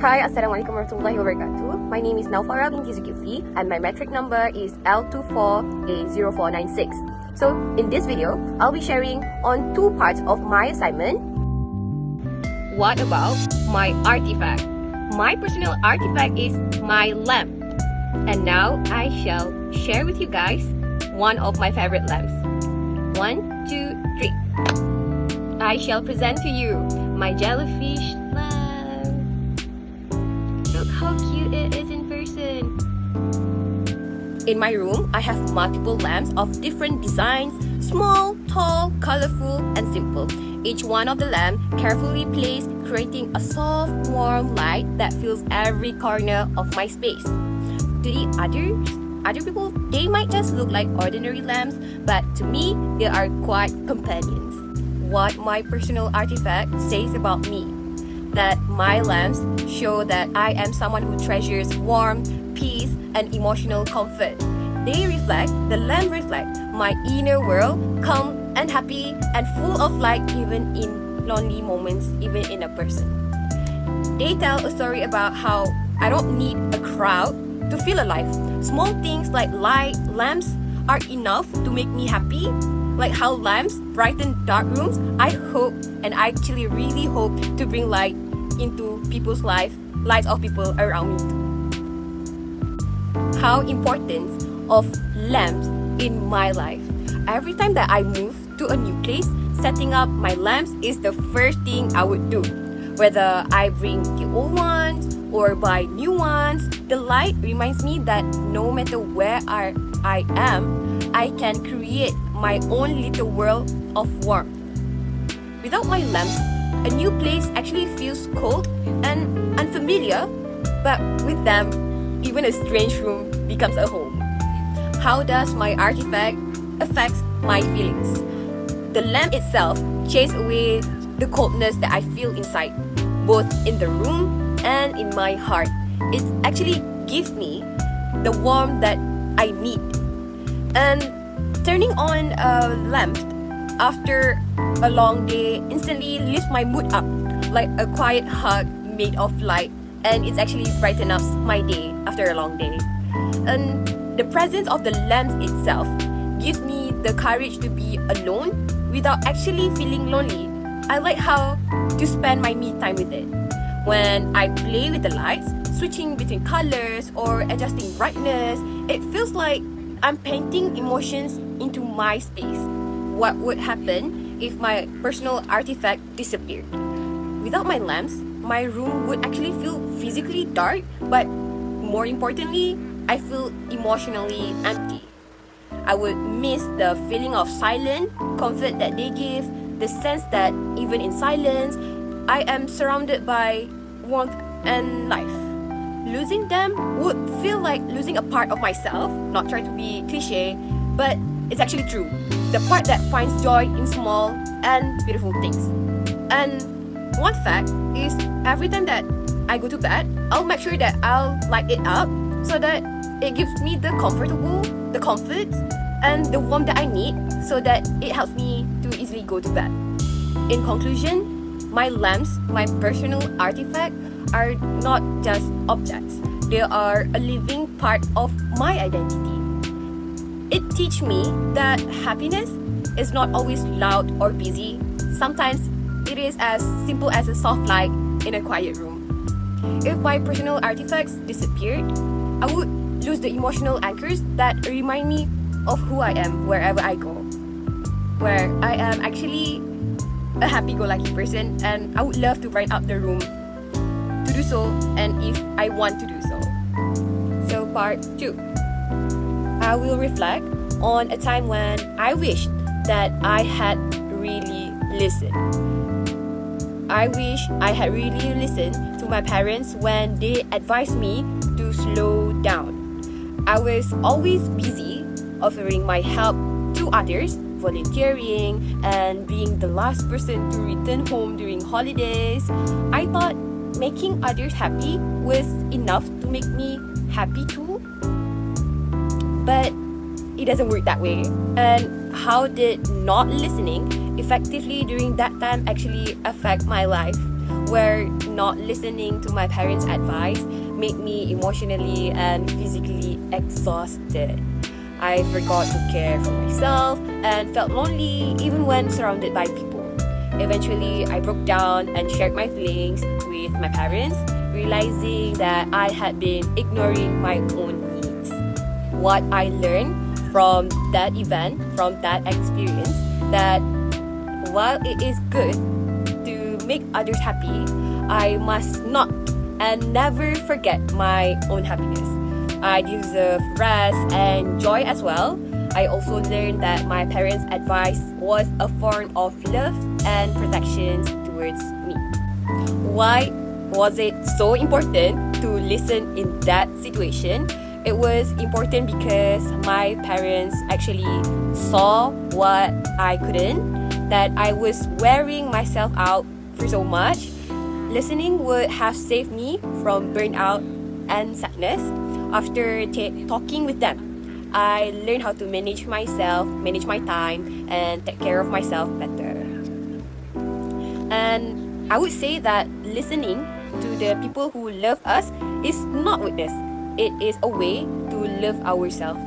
Hi, Assalamualaikum warahmatullahi wabarakatuh. My name is Naufara binti Zulkifli and my metric number is L24A0496. So, in this video, I'll be sharing on two parts of my assignment. What about my artifact? My personal artifact is my lamp. And now, I shall share with you guys one of my favorite lamps. 1, 2, 3. I shall present to you my jellyfish lamp. Look how cute it is in person. In my room, I have multiple lamps of different designs, small, tall, colorful, and simple. Each one of the lamps carefully placed, creating a soft, warm light that fills every corner of my space. To the other people, they might just look like ordinary lamps, but to me, they are quite companions. What my personal artifact says about me, that my lamps show that I am someone who treasures warmth, peace, and emotional comfort. The lamp reflect my inner world, calm and happy and full of light even in lonely moments, even in a person. They tell a story about how I don't need a crowd to feel alive. Small things like light, lamps are enough to make me happy. Like how lamps brighten dark rooms, I hope, and I actually really hope to bring light into people's lives of people around me too. How important of lamps in my life. Every time that I move to a new place, setting up my lamps is the first thing I would do. Whether I bring the old ones or buy new ones, the light reminds me that no matter where I am, I can create my own little world of warmth. Without my lamps, a new place actually feels cold and unfamiliar, but with them, even a strange room becomes a home. How does my artifact affect my feelings? The lamp itself chases away the coldness that I feel inside, both in the room and in my heart. It actually gives me the warmth that I need. And turning on a lamp after a long day instantly lifts my mood up, like a quiet hug made of light, and it actually brightens up my day after a long day. And the presence of the lamp itself gives me the courage to be alone without actually feeling lonely. I like how to spend my me time with it. When I play with the lights, switching between colors or adjusting brightness, it feels like I'm painting emotions into my space. What would happen if my personal artifact disappeared? Without my lamps, my room would actually feel physically dark, but more importantly, I feel emotionally empty. I would miss the feeling of silence, comfort that they give, the sense that even in silence, I am surrounded by warmth and life. Losing them would feel like losing a part of myself, not trying to be cliche, but it's actually true. The part that finds joy in small and beautiful things. And one fact is, every time that I go to bed, I'll make sure that I'll light it up so that it gives me the comfort, and the warmth that I need so that it helps me to easily go to bed. In conclusion, my lamps, my personal artifact, are not just objects. They are a living part of my identity. It teaches me that happiness is not always loud or busy. Sometimes it is as simple as a soft light in a quiet room. If my personal artifacts disappeared, I would lose the emotional anchors that remind me of who I am wherever I go. Where I am actually a happy-go-lucky person, and I would love to brighten up the room to do so, and if I want to do so. So part 2. I will reflect on a time when I wished that I had really listened. I wish I had really listened to my parents when they advised me to slow down. I was always busy offering my help to others, volunteering, and being the last person to return home during holidays. I thought making others happy was enough to make me happy too. But it doesn't work that way. And how did not listening effectively during that time actually affect my life? where not listening to my parents' advice made me emotionally and physically exhausted. I forgot to care for myself and felt lonely even when surrounded by people. Eventually, I broke down and shared my feelings with my parents, realizing that I had been ignoring my own needs. What I learned from that event, from that experience, that while it is good to make others happy, I must not and never forget my own happiness. I deserve rest and joy as well. I also learned that my parents' advice was a form of love and protection towards me. Why was it so important to listen in that situation? It was important because my parents actually saw what I couldn't, that I was wearing myself out for so much. Listening would have saved me from burnout and sadness. After talking with them, I learned how to manage myself, manage my time, and take care of myself better. And I would say that listening to the people who love us is not weakness. It is a way to love ourselves